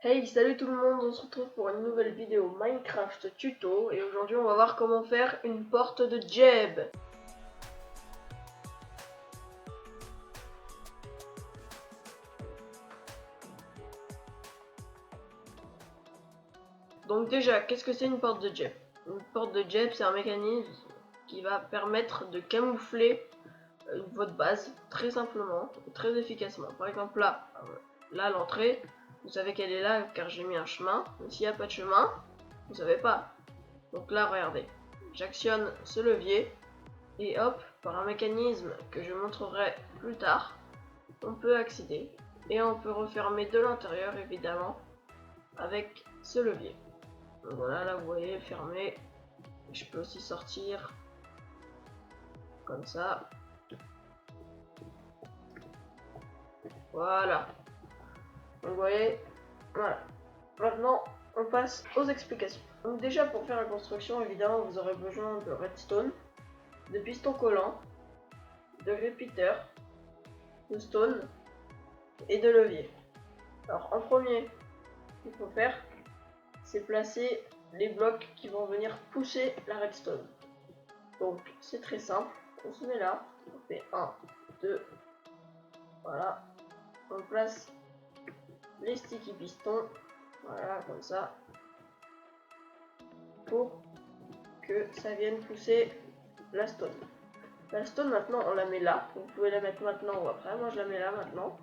Hey, salut tout le monde, on se retrouve pour une nouvelle vidéo Minecraft tuto et aujourd'hui on va voir comment faire une porte de Jeb. Donc déjà, qu'est-ce que c'est une porte de Jeb? Une porte de Jeb, c'est un mécanisme qui va permettre de camoufler votre base très simplement, très efficacement. Par exemple là l'entrée, vous savez qu'elle est là car j'ai mis un chemin, mais s'il n'y a pas de chemin, vous savez pas. Donc là regardez, j'actionne ce levier et hop, par un mécanisme que je montrerai plus tard, on peut accéder et on peut refermer de l'intérieur évidemment avec ce levier. Donc voilà, là vous voyez, fermé. Je peux aussi sortir comme ça. Voilà. Donc vous voyez, voilà. Maintenant, on passe aux explications. Donc déjà, pour faire la construction, évidemment, vous aurez besoin de redstone, de pistons collants, de repeater, de stone et de levier. Alors en premier, ce qu'il faut faire, c'est placer les blocs qui vont venir pousser la redstone. Donc c'est très simple, on se met là, on fait 1, 2, voilà, on place les sticky pistons, voilà, comme ça, pour que ça vienne pousser la stone. La stone maintenant on la met là, vous pouvez la mettre maintenant ou après, moi je la mets là maintenant.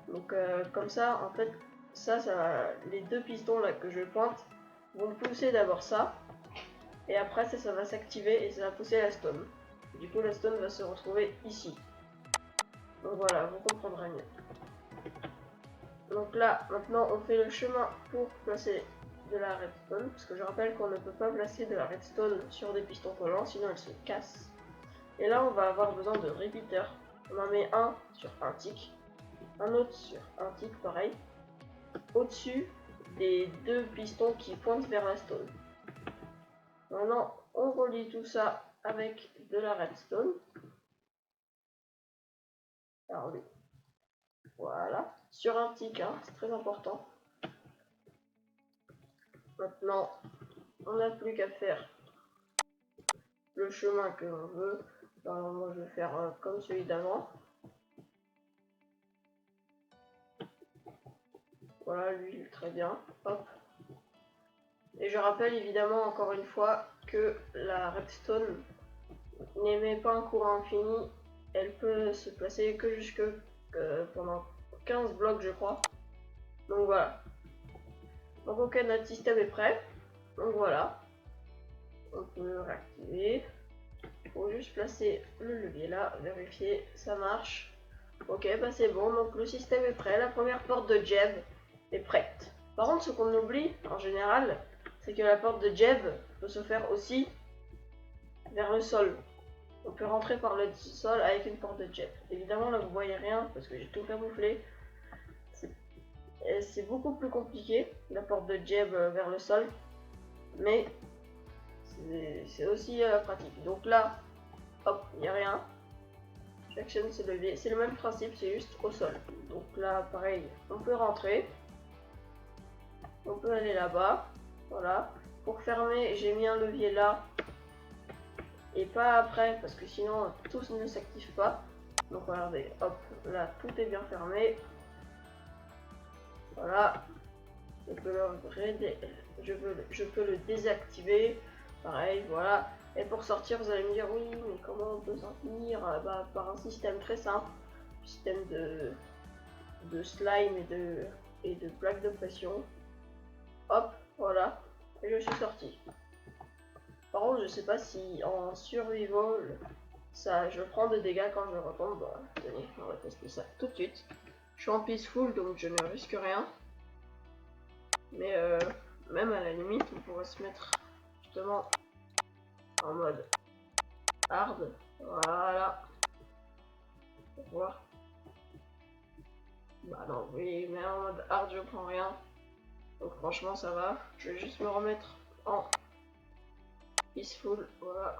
Donc comme ça en fait, ça les deux pistons là que je pointe vont pousser d'abord ça, et après ça va s'activer et ça va pousser la stone. Du coup la stone va se retrouver ici. Donc voilà, vous comprendrez mieux. Donc là, maintenant on fait le chemin pour placer de la redstone, parce que je rappelle qu'on ne peut pas placer de la redstone sur des pistons collants, sinon elle se casse. Et là on va avoir besoin de repeater. On en met un sur un tick, un autre sur un tick pareil, au-dessus des deux pistons qui pointent vers la stone. Maintenant on relie tout ça avec de la redstone. Alors oui, voilà, sur un tick, hein, c'est très important. Maintenant on n'a plus qu'à faire le chemin que l'on veut. Alors moi je vais faire comme celui d'avant. Voilà, lui très bien. Hop. Et je rappelle évidemment encore une fois que la redstone n'émet pas un courant infini. Elle peut se placer que jusque pendant 15 blocs je crois. Donc voilà. Donc ok, notre système est prêt. Donc voilà. On peut réactiver. Il faut juste placer le levier là, vérifier, ça marche. Ok, bah c'est bon, donc le système est prêt, la première porte de Jeb est prête. Par contre, ce qu'on oublie en général, c'est que la porte de Jeb peut se faire aussi vers le sol. On peut rentrer par le sol avec une porte de Jeb. Évidemment, là vous voyez rien parce que j'ai tout camouflé. C'est beaucoup plus compliqué, la porte de Jeb vers le sol, mais c'est aussi pratique. Donc là, hop, il n'y a rien. J'actionne ce levier, c'est le même principe, c'est juste au sol. Donc là, pareil, on peut rentrer. On peut aller là-bas. Voilà. Pour fermer, j'ai mis un levier là. Et pas après, parce que sinon, tout ne s'active pas. Donc regardez, hop, là, tout est bien fermé. Voilà. Je peux le désactiver. Pareil, voilà. Et pour sortir, vous allez me dire, oui, mais comment on peut sortir? Bah, par un système très simple. Système de slime et de plaques de pression. Hop, voilà. Et je suis sorti. Par contre, je sais pas si en survival, ça, je prends des dégâts quand je retombe. Bon, tenez, on va tester ça tout de suite. Je suis en peaceful, donc je ne risque rien. Mais même à la limite, on pourrait se mettre justement en mode hard. Voilà. Pour voir. Bah non, oui, mais en mode hard, je prends rien. Donc franchement, ça va. Je vais juste me remettre en peaceful. Voilà.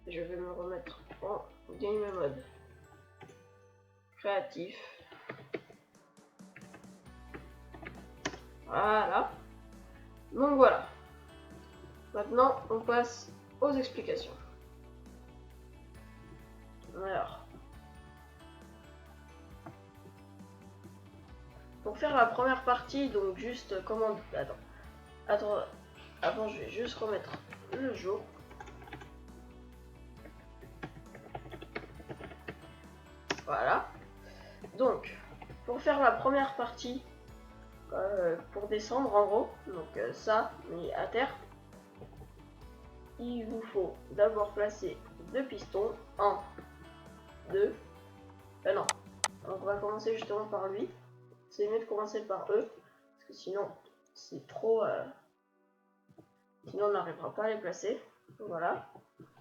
Je vais me remettre en game mode créatif. Voilà. Donc voilà. Maintenant, on passe aux explications. Alors, pour faire la première partie, donc juste comment... Attends, avant je vais juste remettre le jour. Voilà. Donc, pour faire la première partie, pour descendre en gros, donc ça, mais à terre, il vous faut d'abord placer 2 pistons, 1, 2, non, on va commencer justement par lui, c'est mieux de commencer par eux, parce que sinon c'est trop, sinon on n'arrivera pas à les placer, voilà,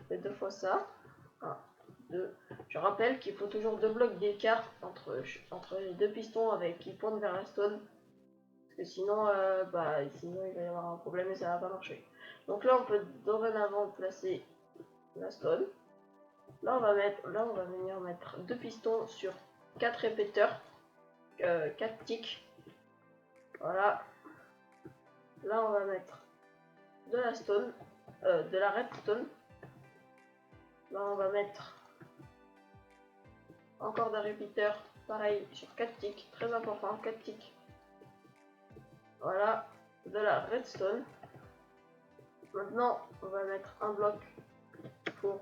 et 2 fois ça, 1, 2, je rappelle qu'il faut toujours 2 blocs d'écart entre les 2 pistons avec qui pointent vers la stone, parce que sinon, sinon il va y avoir un problème et ça va pas marcher. Donc là on peut dorénavant placer la stone. Là on va venir mettre 2 pistons sur 4 répéteurs, 4 ticks. Voilà. Là on va mettre de la stone, de la redstone. Là on va mettre encore des répéteurs, pareil sur 4 ticks, très important, 4 ticks. Voilà, de la redstone. Maintenant on va mettre un bloc pour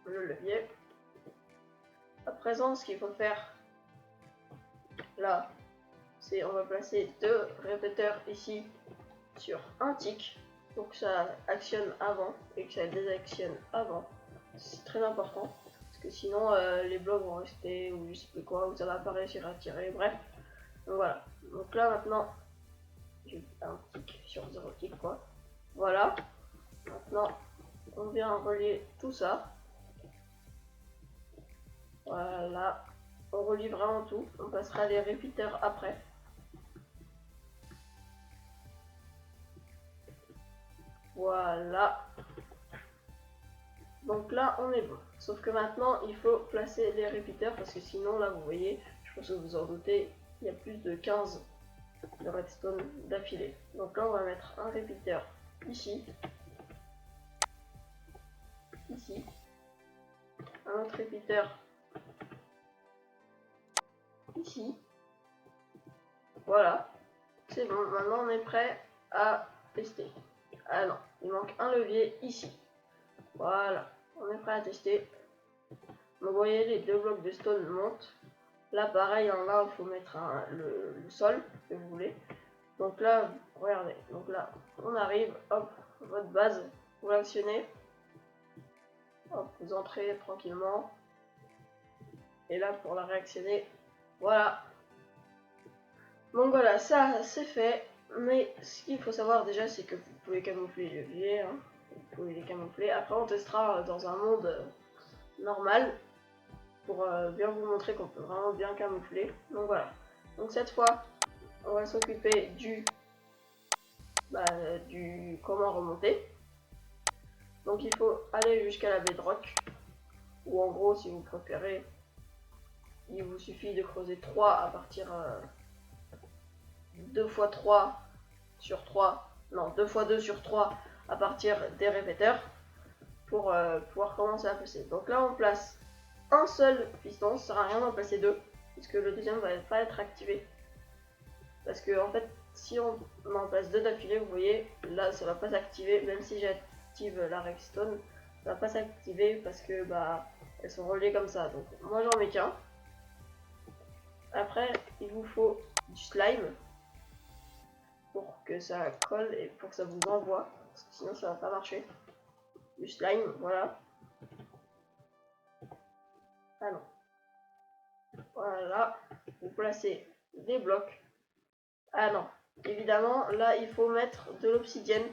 le levier. À présent, ce qu'il faut faire là, c'est on va placer 2 répéteurs ici sur un tick pour que ça actionne avant et que ça désactionne avant. C'est très important parce que sinon les blocs vont rester ou je sais plus quoi, ou ça va pas réussir à tirer, bref. Donc voilà. Donc là maintenant, j'ai un tick sur 0 tick quoi. Voilà. Maintenant, on vient relier tout ça. Voilà. On relie vraiment tout. On passera les répéteurs après. Voilà. Donc là, on est bon. Sauf que maintenant, il faut placer les répéteurs parce que sinon, là, vous voyez, je pense que vous en doutez, il y a plus de 15 de redstone d'affilée. Donc là, on va mettre un répéteur ici. Ici. Un autre répéteur ici. Voilà. C'est bon. Maintenant, on est prêt à tester. Ah non, il manque un levier ici. Voilà. On est prêt à tester. Donc vous voyez, les 2 blocs de stone montent. Là, pareil, en là, il faut mettre le sol que vous voulez. Donc là, regardez. Donc là, on arrive. Hop, votre base, vous l'actionnez. Hop, vous entrez tranquillement. Et là, pour la réactionner, voilà. Donc voilà, ça, c'est fait. Mais ce qu'il faut savoir déjà, c'est que vous pouvez camoufler les leviers. Hein. Vous pouvez les camoufler. Après, on testera dans un monde normal. Pour bien vous montrer qu'on peut vraiment bien camoufler. Donc voilà. Donc cette fois, on va s'occuper du comment remonter. Donc il faut aller jusqu'à la bedrock. Ou en gros, si vous préférez, il vous suffit de creuser 3 à partir 2 x 3 sur 3. Non, 2 x 2 sur 3 à partir des répéteurs. Pour pouvoir commencer à passer. Donc là, on place un seul piston, ça sert à rien d'en placer 2, puisque le deuxième va pas être activé. Parce que en fait, si on en place 2 d'affilée, vous voyez, là ça va pas s'activer, même si j'active la redstone, ça va pas s'activer parce que elles sont reliées comme ça. Donc moi j'en mets qu'un. Après, il vous faut du slime pour que ça colle et pour que ça vous envoie, parce que sinon ça va pas marcher. Du slime, voilà. Ah non. Voilà, vous placez des blocs. Ah non, évidemment, là il faut mettre de l'obsidienne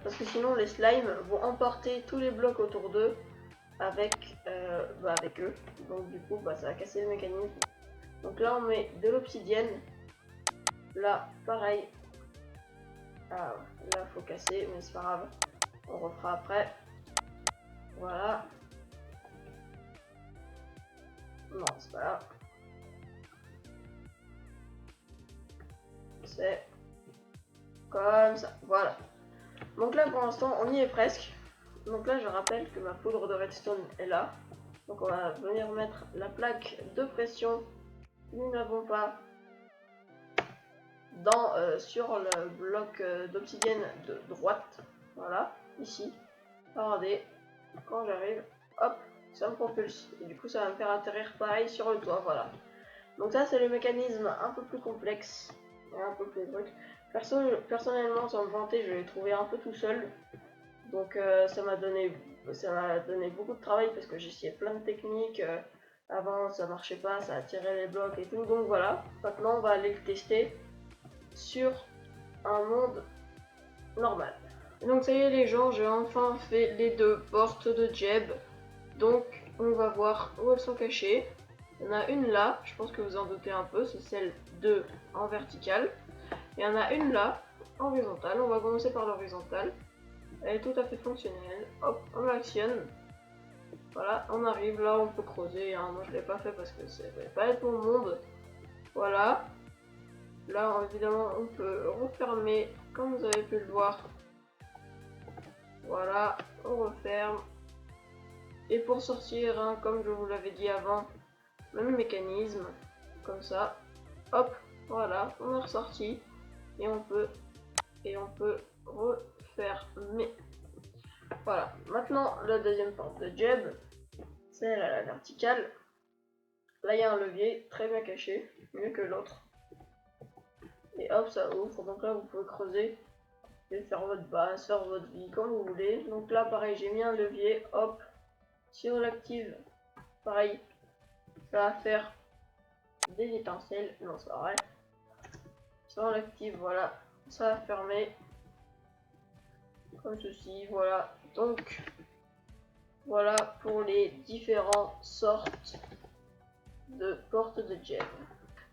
parce que sinon les slimes vont emporter tous les blocs autour d'eux avec eux. Donc du coup, ça va casser le mécanisme. Donc là, on met de l'obsidienne. Là, pareil. Ah, là, faut casser, mais c'est pas grave. On refera après. Voilà. Non, c'est pas là. C'est Comme ça, voilà. Donc là pour l'instant on y est presque. Donc là je rappelle que ma poudre de redstone est là. Donc on va venir mettre la plaque de pression que nous n'avons pas sur le bloc d'obsidienne de droite. Voilà, ici. Regardez, quand j'arrive, hop, ça me propulse. Et du coup ça va me faire atterrir pareil sur le toit, voilà. Donc ça c'est le mécanisme un peu plus complexe et un peu plus brut. Personnellement, sans me vanter, je l'ai trouvé un peu tout seul. Donc ça m'a donné beaucoup de travail parce que j'essayais plein de techniques. Avant ça marchait pas, ça attirait les blocs et tout. Donc voilà, maintenant on va aller le tester sur un monde normal. Donc ça y est les gens, j'ai enfin fait les deux portes de Jeb. Donc on va voir où elles sont cachées. Il y en a une là, je pense que vous en doutez un peu, c'est celle 2 en verticale. Il y en a une là, en horizontale. On va commencer par l'horizontale. Elle est tout à fait fonctionnelle. Hop, on actionne. Voilà, on arrive là, on peut creuser. Hein. Moi je l'ai pas fait parce que ça va pas être mon monde. Voilà. Là évidemment on peut refermer comme vous avez pu le voir. Voilà, on referme. Et pour sortir, hein, comme je vous l'avais dit avant, même mécanisme, comme ça. Hop, voilà, on est ressorti. Et on peut refermer. Voilà, maintenant la deuxième porte de Jeb, celle à la verticale. Là il y a un levier très bien caché, mieux que l'autre. Et hop, ça ouvre. Donc là vous pouvez creuser et faire votre base, faire votre vie comme vous voulez. Donc là pareil, j'ai mis un levier, hop. Si on l'active, pareil, ça va faire des étincelles. Non, c'est pas vrai. Si on l'active, voilà, ça va fermer. Comme ceci, voilà. Donc voilà pour les différentes sortes de portes de Jeb.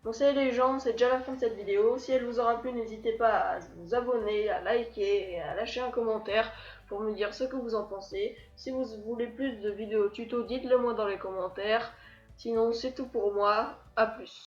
Donc salut les gens, c'est déjà la fin de cette vidéo. Si elle vous aura plu, n'hésitez pas à vous abonner, à liker et à lâcher un commentaire pour me dire ce que vous en pensez. Si vous voulez plus de vidéos tuto, dites-le moi dans les commentaires. Sinon c'est tout pour moi, à plus.